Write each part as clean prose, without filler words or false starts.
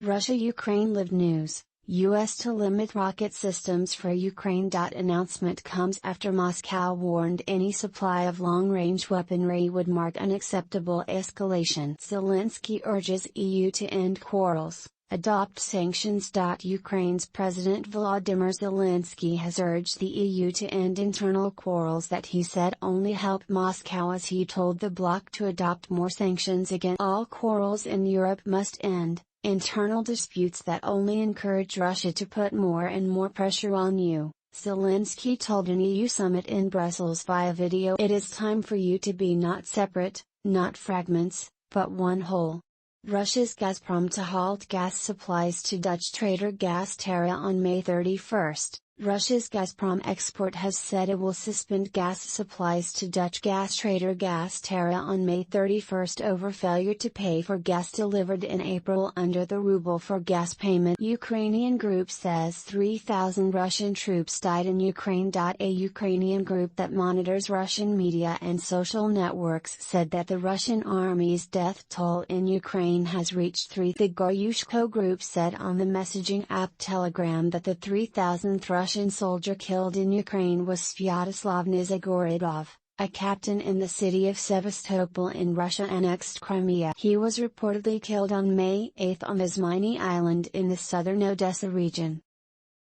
Russia-Ukraine Live News, U.S. to limit rocket systems for Ukraine. Announcement comes after Moscow warned any supply of long-range weaponry would mark unacceptable escalation. Zelensky urges EU to end quarrels, adopt sanctions. Ukraine's President Volodymyr Zelensky has urged the EU to end internal quarrels that he said only help Moscow, as he told the bloc to adopt more sanctions again. All quarrels in Europe must end. Internal disputes that only encourage Russia to put more and more pressure on you, Zelensky told an EU summit in Brussels via video. It is time for you to be not separate, not fragments, but one whole. Russia's Gazprom to halt gas supplies to Dutch trader GasTerra on May 31. Russia's Gazprom export has said it will suspend gas supplies to Dutch gas trader GasTerra on May 31 over failure to pay for gas delivered in April under the ruble for gas payment. Ukrainian group says 3,000 Russian troops died in Ukraine. A Ukrainian group that monitors Russian media and social networks said that the Russian army's death toll in Ukraine has reached 3. The Goryushko group said on the messaging app Telegram that the 3,000th Russian soldier killed in Ukraine was Sviatoslav Nizagorodov, a captain in the city of Sevastopol in Russia-annexed Crimea. He was reportedly killed on May 8 on Izmaini Island in the southern Odessa region.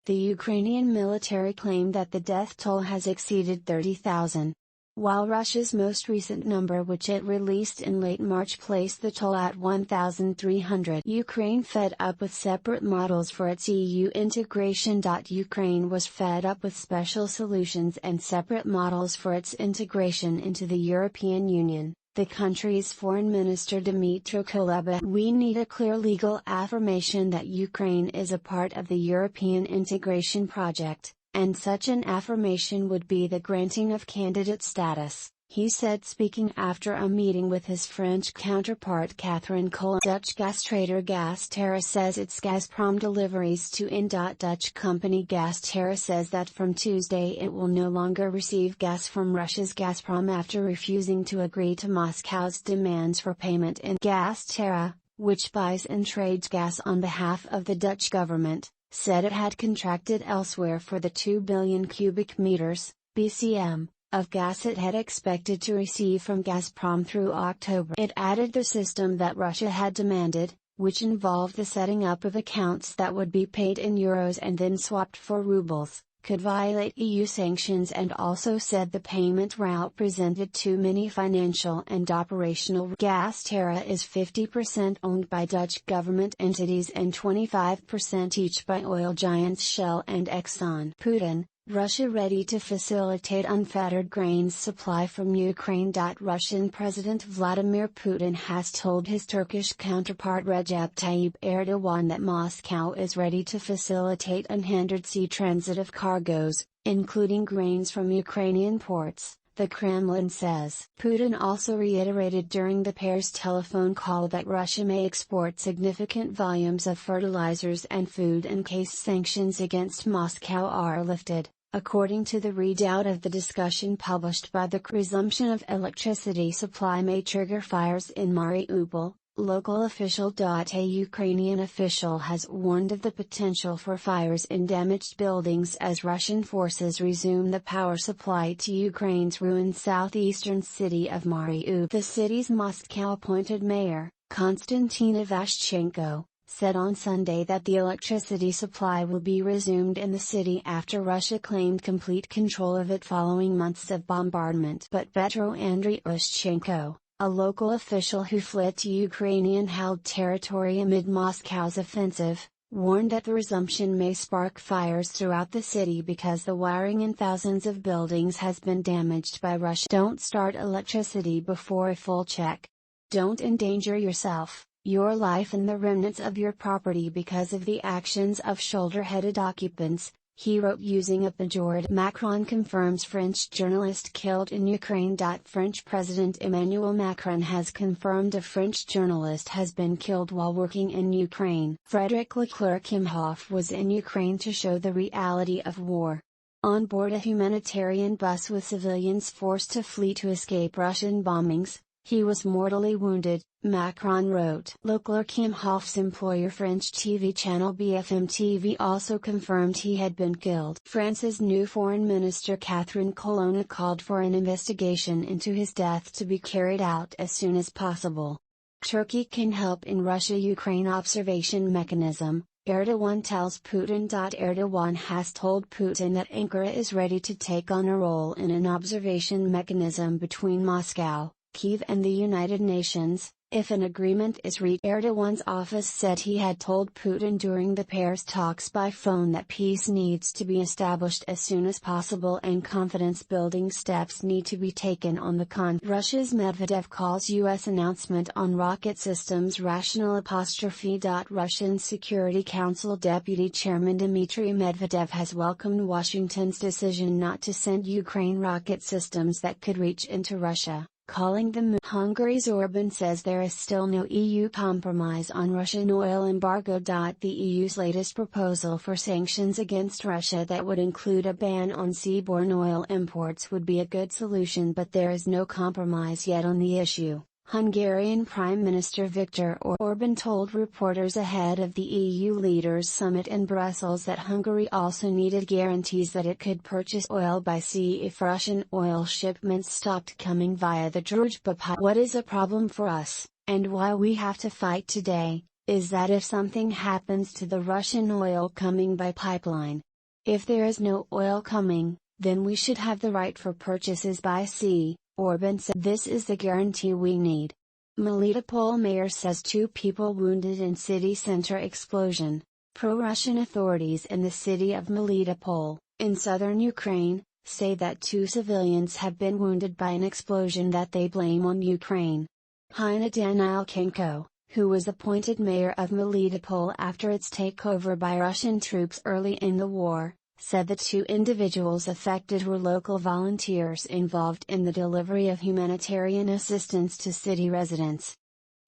The Ukrainian military claimed that the death toll has exceeded 30,000. While Russia's most recent number, which it released in late March, placed the toll at 1,300. Ukraine fed up with separate models for its EU integration. Ukraine was fed up with special solutions and separate models for its integration into the European Union, the country's foreign minister Dmytro Kuleba. We need a clear legal affirmation that Ukraine is a part of the European integration project, and such an affirmation would be the granting of candidate status, he said, speaking after a meeting with his French counterpart Catherine Colonna. Dutch gas trader GasTerra says its Gazprom deliveries to end. Dutch company GasTerra says that from Tuesday it will no longer receive gas from Russia's Gazprom after refusing to agree to Moscow's demands for payment in. GasTerra, which buys and trades gas on behalf of the Dutch government, said it had contracted elsewhere for the 2 billion cubic meters, BCM, of gas it had expected to receive from Gazprom through October. It added the system that Russia had demanded, which involved the setting up of accounts that would be paid in euros and then swapped for rubles, could violate EU sanctions, and also said the payment route presented too many financial and operational. GasTerra is 50% owned by Dutch government entities and 25% each by oil giants Shell and Exxon. Putin, Russia ready to facilitate unfettered grains supply from Ukraine. Russian President Vladimir Putin has told his Turkish counterpart Recep Tayyip Erdogan that Moscow is ready to facilitate unhindered sea transit of cargoes, including grains from Ukrainian ports, the Kremlin says. Putin also reiterated during the pair's telephone call that Russia may export significant volumes of fertilizers and food in case sanctions against Moscow are lifted. According to the readout of the discussion published by the resumption of electricity supply may trigger fires in Mariupol, local official. A Ukrainian official has warned of the potential for fires in damaged buildings as Russian forces resume the power supply to Ukraine's ruined southeastern city of Mariupol. The city's Moscow-appointed mayor, Konstantin Ivashchenko, said on Sunday that the electricity supply will be resumed in the city after Russia claimed complete control of it following months of bombardment. But Petro Andriushchenko, a local official who fled to Ukrainian-held territory amid Moscow's offensive, warned that the resumption may spark fires throughout the city because the wiring in thousands of buildings has been damaged by Russia. Don't start electricity before a full check. Don't endanger yourself, your life and the remnants of your property because of the actions of shoulder-headed occupants, he wrote using a pejorative. Macron confirms French journalist killed in Ukraine. French President Emmanuel Macron has confirmed a French journalist has been killed while working in Ukraine. Frederick Leclerc-Imhoff was in Ukraine to show the reality of war. On board a humanitarian bus with civilians forced to flee to escape Russian bombings, He was mortally wounded, Macron wrote. Local Kim Hoff's employer French TV channel BFM TV also confirmed he had been killed. France's new foreign minister Catherine Colonna called for an investigation into his death to be carried out as soon as possible. Turkey can help in Russia-Ukraine observation mechanism, Erdogan tells Putin. Erdogan has told Putin that Ankara is ready to take on a role in an observation mechanism between Moscow, Kyiv and the United Nations, if an agreement is reached. Erdogan's office said he had told Putin during the pair's talks by phone that peace needs to be established as soon as possible and confidence-building steps need to be taken on the conflict. Russia's Medvedev calls U.S. announcement on rocket systems rational. Russian Security Council Deputy Chairman Dmitry Medvedev has welcomed Washington's decision not to send Ukraine rocket systems that could reach into Russia, calling them Hungary's Orban says there is still no EU compromise on Russian oil embargo. The EU's latest proposal for sanctions against Russia that would include a ban on seaborne oil imports would be a good solution, but there is no compromise yet on the issue, Hungarian Prime Minister Viktor Orban told reporters ahead of the EU leaders' summit in Brussels that Hungary also needed guarantees that it could purchase oil by sea if Russian oil shipments stopped coming via the Druzhba pipeline. What is a problem for us, and why we have to fight today, is that if something happens to the Russian oil coming by pipeline, if there is no oil coming, then we should have the right for purchases by sea, Orban said. This is the guarantee we need. Melitopol mayor says 2 people wounded in city center explosion. Pro-Russian authorities in the city of Melitopol, in southern Ukraine, say that 2 civilians have been wounded by an explosion that they blame on Ukraine. Heina Danilchenko, who was appointed mayor of Melitopol after its takeover by Russian troops early in the war, said the 2 individuals affected were local volunteers involved in the delivery of humanitarian assistance to city residents.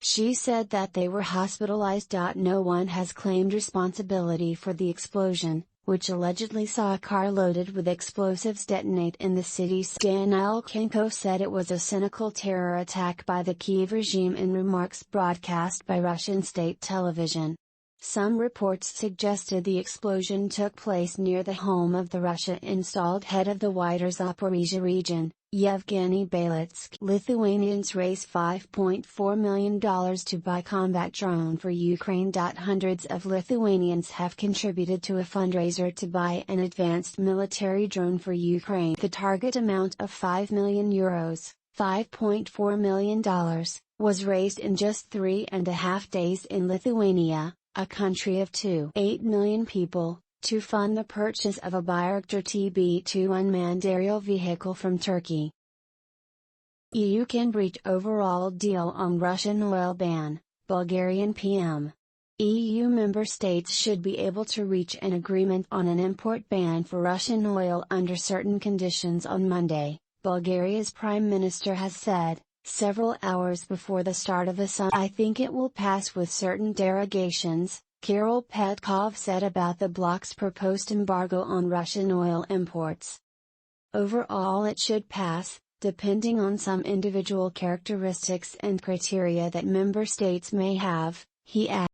She said that they were hospitalized. No one has claimed responsibility for the explosion, which allegedly saw a car loaded with explosives detonate in the city. Danilchenko said it was a cynical terror attack by the Kyiv regime in remarks broadcast by Russian state television. Some reports suggested the explosion took place near the home of the Russia-installed head of the wider Zaporizhzhia region, Yevgeny Balitsky. Lithuanians raise $5.4 million to buy combat drone for Ukraine. Hundreds of Lithuanians have contributed to a fundraiser to buy an advanced military drone for Ukraine. The target amount of €5 million, $5.4 million, was raised in just 3.5 days in Lithuania, a country of 2.8 million people, to fund the purchase of a Bayraktar TB2 unmanned aerial vehicle from Turkey. EU can breach overall deal on Russian oil ban, Bulgarian PM. EU member states should be able to reach an agreement on an import ban for Russian oil under certain conditions on Monday, Bulgaria's Prime Minister has said, several hours before the start of the summit. I think it will pass with certain derogations, Kirill Petkov said about the bloc's proposed embargo on Russian oil imports. Overall it should pass, depending on some individual characteristics and criteria that member states may have, he added.